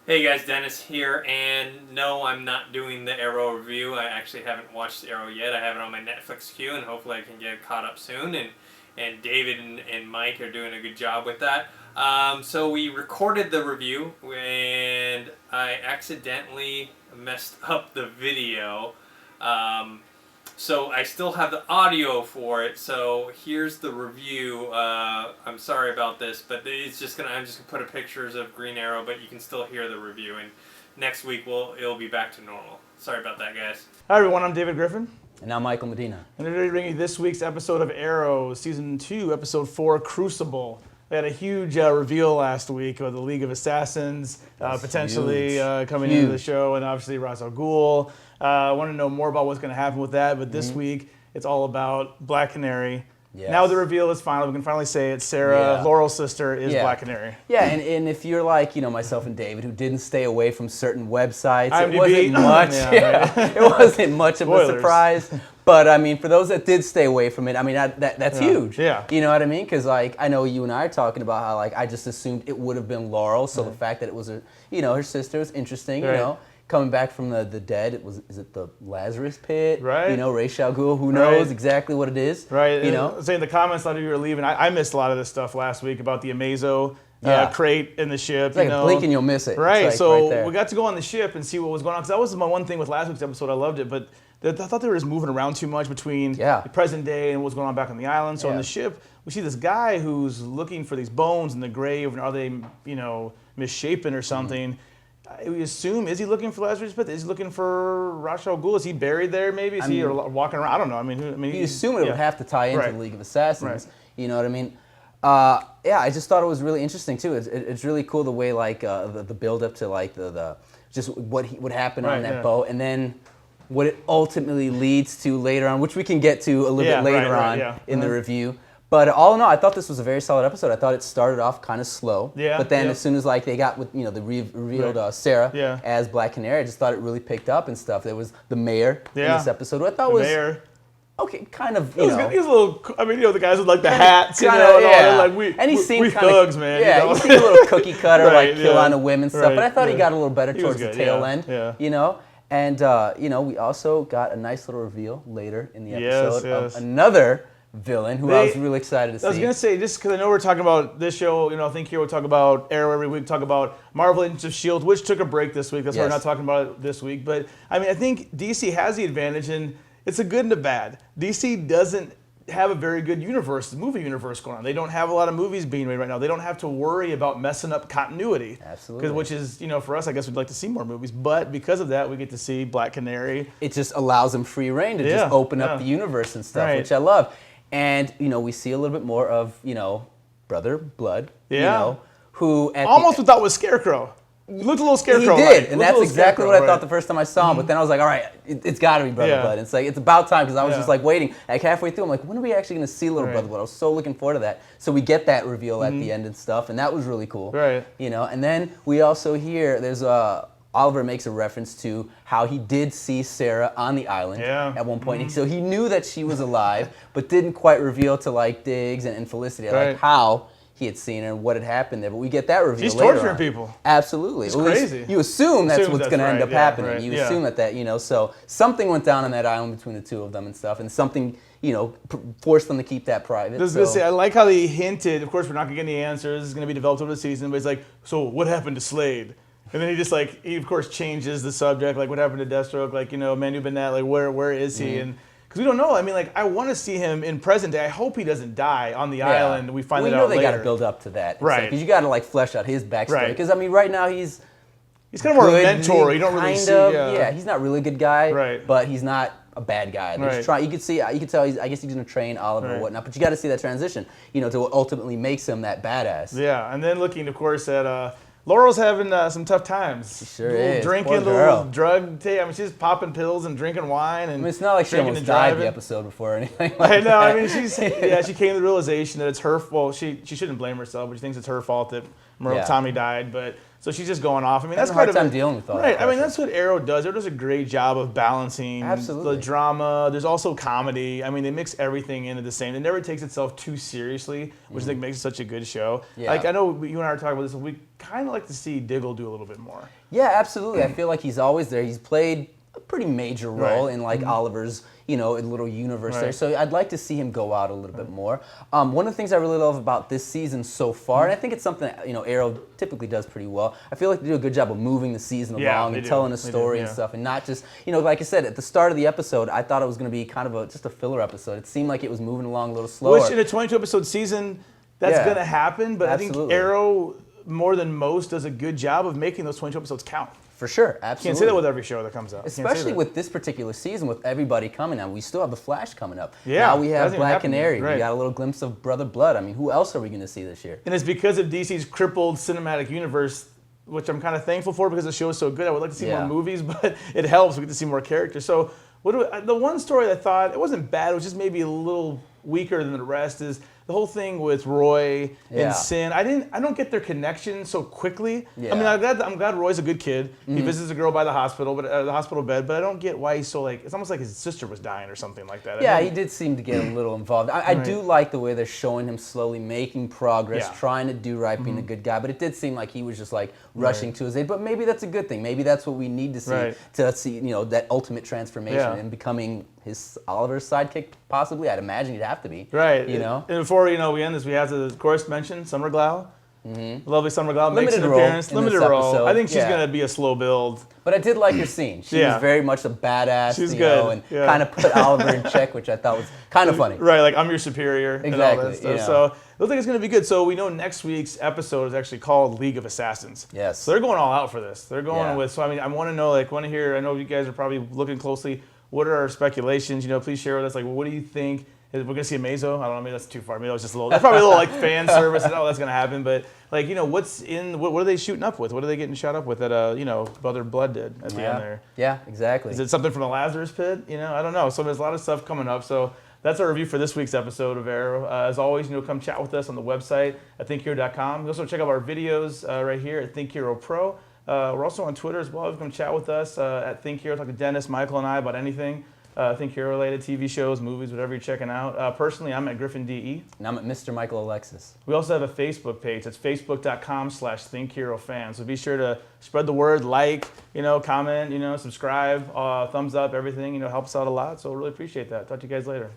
Hey guys, Dennis here, and no, I'm not doing the Arrow review. I actually haven't watched Arrow yet. I have it on my Netflix queue, and hopefully I can get caught up soon. And David and Mike are doing a good job with that. So we recorded the review, and I accidentally messed up the video. So I still have the audio for it. So here's the review. I'm sorry about this, but I'm just gonna put a pictures of Green Arrow, but you can still hear the review. And next week it'll be back to normal. Sorry about that, guys. Hi everyone, I'm David Griffin. And now Michael Medina. And today we're bringing you this week's episode of Arrow, Season 2, Episode 4, Crucible. We had a huge reveal last week of the League of Assassins potentially coming into the show, and obviously Ra's al Ghul. I want to know more about what's going to happen with that, but this week it's all about Black Canary. Yes. Now the reveal is final. We can finally say it. Sarah, Laurel's sister, is Black Canary. Yeah, and if you're like, myself and David, who didn't stay away from certain websites, IMDb. it wasn't much. It wasn't much of a surprise. But I mean, for those that did stay away from it, I mean that's huge. Yeah. You know what I mean? Because I know you and I are talking about how I just assumed it would have been Laurel. So the fact that it was her sister was interesting. Right. Coming back from the dead, is it the Lazarus pit? Right. Ra's al Ghul, who knows exactly what it is? Right. Saying the comments, a lot of you were leaving. I missed a lot of this stuff last week about the Amazo crate in the ship. It's like a blink and you'll miss it. Right. So right we got to go on the ship and see what was going on. Because that was my one thing with last week's episode. I loved it, but I thought they were just moving around too much between the present day and what's going on back on the island. So on the ship, we see this guy who's looking for these bones in the grave, and are they, misshapen or something? We assume, is he looking for Lazarus Pit? Is he looking for Ra's al Ghul? Is he buried there maybe? Is he walking around? I don't know. You assume it would have to tie into the League of Assassins. Right. You know what I mean? I just thought it was really interesting too. It's really cool the way the build up to the just what happened on that boat, and then what it ultimately leads to later on, which we can get to a little bit later on in the review. But all in all, I thought this was a very solid episode. I thought it started off kind of slow, but then as soon as they got with they revealed Sarah as Black Canary, I just thought it really picked up and stuff. There was the mayor in this episode, who I thought was okay, kind of. He's a little. The guys with the hats, and he seemed kind of thugs, man. Yeah, he seemed a little cookie cutter, kill on the women stuff. Right, but I thought he got a little better towards the tail end. And we also got a nice little reveal later in the episode of another villain who I was really excited to see. I was going to say, just because I know we're talking about this show, I think here we'll talk about Arrow every week, talk about Marvel Agents of S.H.I.E.L.D., which took a break this week. That's why we're not talking about it this week. But, I think DC has the advantage, and it's a good and a bad. DC doesn't have a very good movie universe going on. They don't have a lot of movies being made right now. They don't have to worry about messing up continuity. Absolutely. Which is, for us, I guess we'd like to see more movies. But because of that, we get to see Black Canary. It just allows them free reign to just open up the universe and stuff, which I love. And, we see a little bit more of, Brother Blood, who almost we thought was Scarecrow. He looked a little Scarecrow. He did, and that's exactly what I thought the first time I saw him. But then I was like, all right, it's got to be Brother Blood. It's it's about time, because I was just waiting. Halfway through, I'm like, when are we actually going to see little Brother Blood? I was so looking forward to that. So we get that reveal at the end and stuff, and that was really cool. Right. And then we also hear there's Oliver makes a reference to how he did see Sarah on the island at one point. So he knew that she was alive, but didn't quite reveal to Diggs and Felicity how he had seen her and what had happened there. But we get that reveal later. She's torturing people. Absolutely. It's crazy. You assume that's what's going to end up happening. Right. You assume that, so something went down on that island between the two of them and stuff, and something, forced them to keep that private. I like how they hinted, of course we're not going to get any answers, it's going to be developed over the season, but he's like, so what happened to Slade? And then he just he of course changes the subject, what happened to Deathstroke, Manu Bennett, where is he? And because we don't know, I want to see him in present day. I hope he doesn't die on the island. We find that out later. We know they got to build up to that, right? Because you got to flesh out his backstory. Because right now he's kind of more of a mentor. You don't really see. He's not really a good guy, right? But he's not a bad guy. You could tell. I guess he's going to train Oliver or whatnot. But you got to see that transition, to what ultimately makes him that badass. Yeah, and then looking, of course, at. Laurel's having some tough times. She sure is. Drinking, little drug. She's popping pills and drinking wine. And it's not like she almost died the episode before or anything I know. She came to the realization that it's her fault. She shouldn't blame herself, but she thinks it's her fault that Tommy died. But So she's just going off. I mean, that's kind of time dealing with all right. that I mean, pressure. that's what Arrow does. Arrow does a great job of balancing the drama. There's also comedy. I mean, they mix everything into the same. It never takes itself too seriously, which I think makes it such a good show. Yeah. Like I know you and I were talking about this. We kind of like to see Diggle do a little bit more. Yeah, absolutely. I feel like he's always there. He's played a pretty major role in like Oliver's, little universe there. So I'd like to see him go out a little bit more. One of the things I really love about this season so far, and I think it's something that, Arrow typically does pretty well. I feel like they do a good job of moving the season along and telling a story and stuff, and not just, like I said at the start of the episode, I thought it was going to be kind of just a filler episode. It seemed like it was moving along a little slower. Which in a 22 episode season, that's going to happen. But I think Arrow, more than most, does a good job of making those 22 episodes count. For sure, absolutely. Can't say that with every show that comes out. Especially with this particular season, with everybody coming out. We still have The Flash coming up. Yeah, now we have Black Canary. Right. We got a little glimpse of Brother Blood. I mean, who else are we going to see this year? And it's because of DC's crippled cinematic universe, which I'm kind of thankful for because the show is so good. I would like to see more movies, but it helps. We get to see more characters. So the one story I thought, it wasn't bad, it was just maybe a little weaker than the rest, is the whole thing with Roy and Sin. I don't get their connection so quickly. Yeah. I mean, I'm glad Roy's a good kid. He visits a girl by the hospital, the hospital bed. But I don't get why he's so it's almost like his sister was dying or something like that. Yeah, he did seem to get a little involved. I do like the way they're showing him slowly making progress, trying to do right, being a good guy. But it did seem like he was just rushing to his aid. But maybe that's a good thing. Maybe that's what we need to see that ultimate transformation and becoming his Oliver's sidekick, possibly. I'd imagine he'd have to be. Right. And before we end this, we have to, of course, mention Summer Glau. Lovely Summer Glau makes an appearance. Limited role. I think she's going to be a slow build. But I did like her scene. She was very much a badass, and kind of put Oliver in check, which I thought was kind of funny. Right, like I'm your superior and all that stuff. Yeah. So it looks like it's going to be good. So we know next week's episode is actually called League of Assassins. Yes. So they're going all out for this. They're going with, so I mean, I want to know, want to hear, I know you guys are probably looking closely. What are our speculations? Please share with us. What do you think? We're going to see a Mazo? I don't know. Maybe that's too far. Maybe that was just a little. That's probably a little fan service. That's going to happen. But what's in? What are they shooting up with? What are they getting shot up with? That Brother Blood did at the end there. Yeah, exactly. Is it something from the Lazarus Pit? I don't know. So there's a lot of stuff coming up. So that's our review for this week's episode of Arrow. As always, come chat with us on the website at thinkhero.com. You also check out our videos right here at Think Hero Pro. We're also on Twitter as well. You can come chat with us at Think Hero. Talk to Dennis, Michael, and I about anything. Think Hero-related TV shows, movies, whatever you're checking out. Personally, I'm at Griffin DE. And I'm at Mr. Michael Alexis. We also have a Facebook page. It's facebook.com/ThinkHeroFans. So be sure to spread the word, comment, subscribe, thumbs up, everything. Helps out a lot. So really appreciate that. Talk to you guys later.